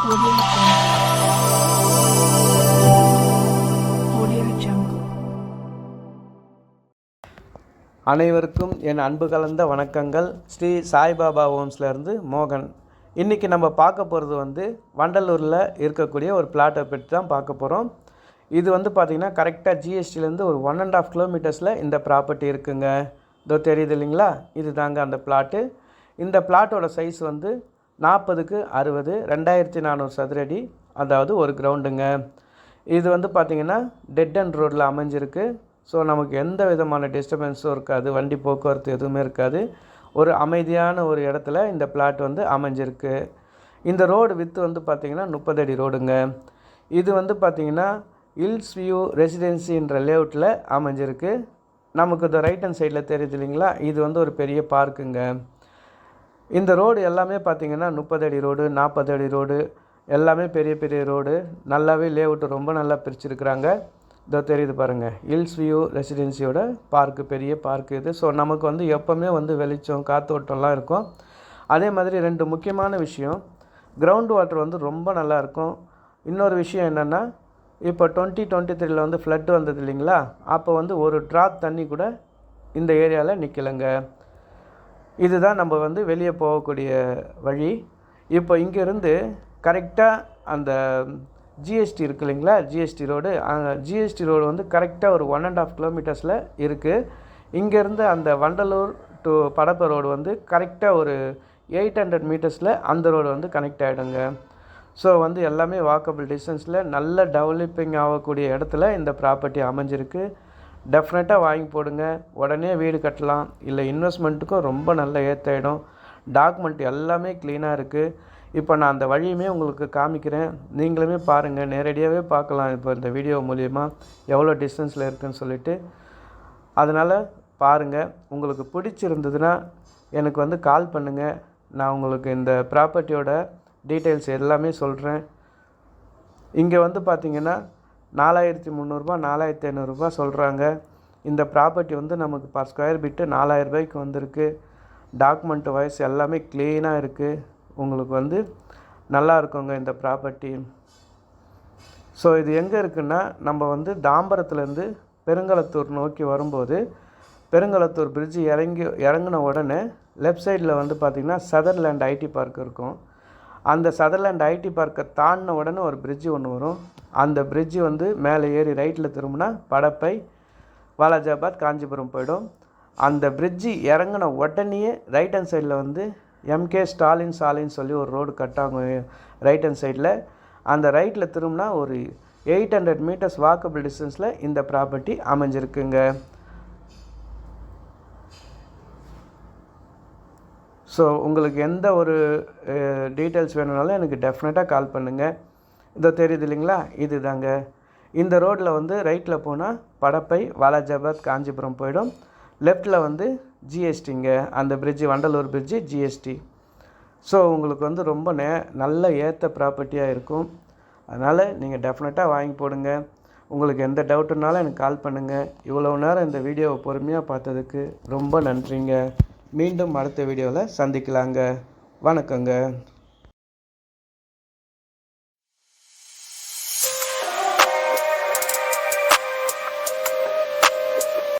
Audio Jungle. அனைவருக்கும் என் அன்பு கலந்த வணக்கங்கள். ஸ்ரீ சாய்பாபா ஹோம்ஸ்லேருந்து மோகன். இன்றைக்கி நம்ம பார்க்க போகிறது வண்டலூரில் இருக்கக்கூடிய ஒரு பிளாட்டை பற்றி தான் பார்க்க போகிறோம். இது பார்த்திங்கன்னா கரெக்டாக ஜிஎஸ்டிலேருந்து ஒரு 1.5 கிலோமீட்டர்ஸில் இந்த ப்ராப்பர்ட்டி இருக்குங்க. இதோ தெரியுது இல்லைங்களா, இது தாங்க அந்த பிளாட்டு. இந்த பிளாட்டோட சைஸ் 40க்கு 60, 2400 சதுரடி, அதாவது ஒரு கிரவுண்டுங்க. இது பார்த்திங்கன்னா டெட் அண்ட் ரோட்டில் அமைஞ்சிருக்கு. ஸோ நமக்கு எந்த விதமான டிஸ்டர்பன்ஸும் இருக்காது, வண்டி போக்குவரத்து எதுவுமே இருக்காது. ஒரு அமைதியான ஒரு இடத்துல இந்த பிளாட் அமைஞ்சிருக்கு. இந்த ரோடு வித்து பார்த்திங்கன்னா 30 அடி ரோடுங்க. இது பார்த்திங்கன்னா ஹில்ஸ் வியூ ரெசிடென்சின்ற லேஅவுட்டில் அமைஞ்சிருக்கு. நமக்கு இந்த ரைட் ஹேண்ட் சைடில் தெரியுது இல்லைங்களா, இது ஒரு பெரிய பார்க்குங்க. இந்த ரோடு எல்லாமே பார்த்திங்கன்னா 30 அடி ரோடு, 40 அடி ரோடு, எல்லாமே பெரிய பெரிய ரோடு. நல்லாவே லேஅவுட்டு ரொம்ப நல்லா பிரிச்சுருக்குறாங்க. இதோ தெரியுது பாருங்கள், ஹில்ஸ் வியூ ரெசிடென்சியோட பார்க்கு, பெரிய பார்க்கு இது. ஸோ நமக்கு எப்போவுமே வெளிச்சம் காற்றோட்டம்லாம் இருக்கும். அதே மாதிரி 2 முக்கியமான விஷயம், கிரவுண்ட் வாட்டர் ரொம்ப நல்லாயிருக்கும். இன்னொரு விஷயம் என்னென்னா, இப்போ 2023 ஃப்ளட் வந்தது இல்லைங்களா, அப்போ ஒரு ட்ராப் தண்ணி கூட இந்த ஏரியாவில் நிற்கலைங்க. இதுதான் நம்ம வெளியே போகக்கூடிய வழி. இப்போ இங்கேருந்து கரெக்டாக அந்த ஜிஎஸ்டி இருக்குது இல்லைங்களா, ஜிஎஸ்டி ரோடு கரெக்டாக ஒரு 1.5 கிலோமீட்டர்ஸில் இருக்குது. இங்கேருந்து அந்த வண்டலூர் டு படப்பை ரோடு கரெக்டாக ஒரு 800 மீட்டர்ஸில் அந்த ரோடு கனெக்ட் ஆகிடுங்க. ஸோ எல்லாமே வாக்கபிள் டிஸ்டன்ஸில் நல்ல டெவலப்பிங் ஆகக்கூடிய இடத்துல இந்த ப்ராப்பர்ட்டி அமைஞ்சிருக்கு. டெஃபினட்டாக வாங்கி போடுங்க. உடனே வீடு கட்டலாம், இல்லை இன்வெஸ்ட்மெண்ட்டுக்கும் ரொம்ப நல்ல ஏற்றாயிடும். டாக்குமெண்ட் எல்லாமே க்ளீனாக இருக்குது. இப்போ நான் அந்த வழியுமே உங்களுக்கு காமிக்கிறேன், நீங்களுமே பாருங்கள், நேரடியாகவே பார்க்கலாம். இப்போ இந்த வீடியோ மூலிமா எவ்வளோ டிஸ்டன்ஸில் இருக்குதுன்னு சொல்லிவிட்டு, அதனால் பாருங்கள். உங்களுக்கு பிடிச்சிருந்ததுன்னா எனக்கு கால் பண்ணுங்கள். நான் உங்களுக்கு இந்த ப்ராப்பர்ட்டியோட டீட்டெயில்ஸ் எல்லாமே சொல்கிறேன். இங்கே பார்த்திங்கன்னா 4300 4500 சொல்கிறாங்க. இந்த ப்ராப்பர்ட்டி நமக்கு பர் ஸ்கொயர் பிட்டு 4000 ரூபாய்க்கு வந்திருக்கு. டாக்குமெண்ட் வைஸ் எல்லாமே க்ளீனாக இருக்குது. உங்களுக்கு நல்லா இருக்குங்க இந்த ப்ராப்பர்ட்டி. ஸோ இது எங்கே இருக்குன்னா, நம்ம தாம்பரத்துலேருந்து பெருங்களத்தூர் நோக்கி வரும்போது, பெருங்களத்தூர் பிரிட்ஜு இறங்கின உடனே லெஃப்ட் சைடில் பார்த்திங்கன்னா சதர்லேண்ட் ஐடி பார்க் இருக்கும். அந்த சதர்லேண்ட் ஐடி பார்க்கை தாண்டின உடனே ஒரு பிரிட்ஜு ஒன்று வரும். அந்த பிரிட்ஜு மேலே ஏறி ரைட்டில் திரும்பினா படப்பை, வாலாஜாபாத், காஞ்சிபுரம் போயிடும். அந்த பிரிட்ஜு இறங்கின உடனேயே ரைட் ஹேண்ட் சைடில் எம்கே ஸ்டாலின் சொல்லி ஒரு ரோடு கட்டாங்க ரைட் ஹேண்ட் சைடில். அந்த ரைட்டில் திரும்பினா ஒரு 800 மீட்டர்ஸ் வாக்கபிள் டிஸ்டன்ஸில் இந்த ப்ராப்பர்ட்டி அமைஞ்சிருக்குங்க. ஸோ உங்களுக்கு எந்த ஒரு டீட்டெயில்ஸ் வேணும்னாலும் எனக்கு டெஃபினட்டாக கால் பண்ணுங்கள். இதோ தெரியுது இல்லைங்களா, இது தாங்க. இந்த ரோட்டில் ரைட்டில் போனால் படப்பை, வாலாஜாபாத், காஞ்சிபுரம் போயிடும். லெஃப்டில் ஜிஎஸ்டிங்க, அந்த bridge Vandalur bridge GST. So உங்களுக்கு ரொம்ப நல்ல ஏற்ற ப்ராப்பர்ட்டியாக இருக்கும். அதனால் நீங்கள் டெஃபினட்டாக வாங்கி போடுங்க. உங்களுக்கு எந்த டவுட்டுனாலும் எனக்கு கால் பண்ணுங்கள். இவ்வளோ நேரம் இந்த வீடியோவை பொறுமையாக பார்த்ததுக்கு ரொம்ப நன்றிங்க. மீண்டும் அடுத்த வீடியோவில் சந்திக்கலாங்க. வணக்கங்க.